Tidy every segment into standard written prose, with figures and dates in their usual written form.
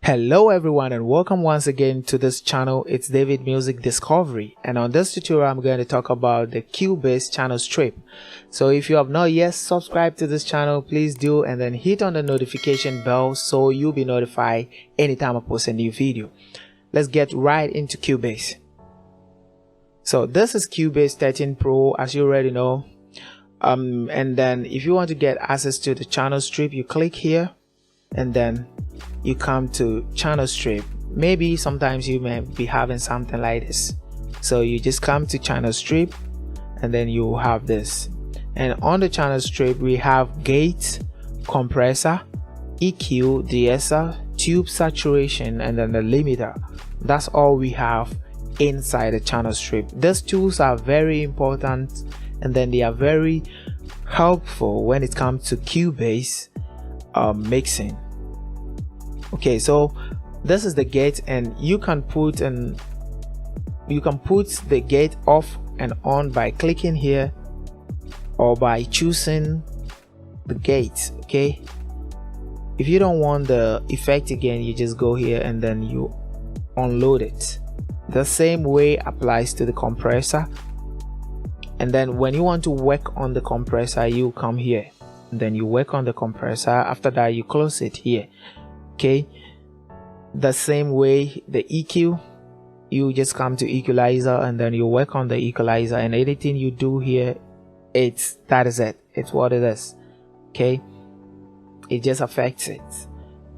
Hello everyone and welcome once again to this channel. It's David Music Discovery, and on this tutorial I'm going to talk about the Cubase channel strip. So if you have not yet subscribed to this channel, please do, and then hit on the notification bell so you'll be notified anytime I post a new video. Let's get right into Cubase. So this is Cubase 13 Pro, as you already know. And then if you want to get access to the channel strip, you click here and then you come to channel strip. Maybe sometimes you may be having something like this, so you just come to channel strip and then you have this, and on the channel strip we have gate, compressor, EQ, de-esser, tube saturation, and then the limiter. That's all we have inside the channel strip. These tools are very important, and then they are very helpful when it comes to Cubase mixing. Okay, so this is the gate, and you can put the gate off and on by clicking here or by choosing the gate. Okay, if you don't want the effect again, you just go here and then you unload it. The same way applies to the compressor, and then when you want to work on the compressor, you come here and then you work on the compressor. After that, you close it here. Okay, the same way the EQ, you just come to equalizer and then you work on the equalizer, and anything you do here, that is it, it's what it is. Okay, it just affects it.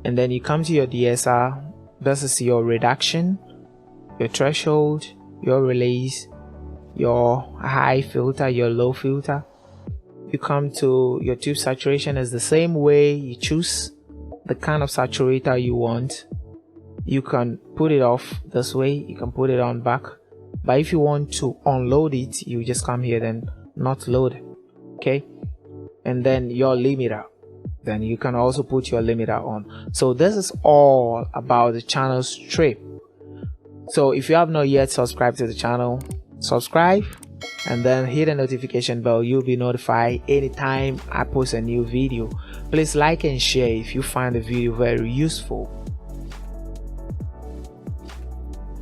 And then you come to your de-esser. This is your reduction, your threshold, your release, your high filter, your low filter. You come to your tube saturation. Is the same way. You choose the kind of saturator you want. You can put it off this way, you can put it on back, but if you want to unload it, you just come here, then not load. Okay, and then your limiter, then you can also put your limiter on. So this is all about the channel strip. So if you have not yet subscribed to the channel, subscribe and then hit the notification bell. You'll be notified anytime I post a new video. Please like and share if you find the video very useful.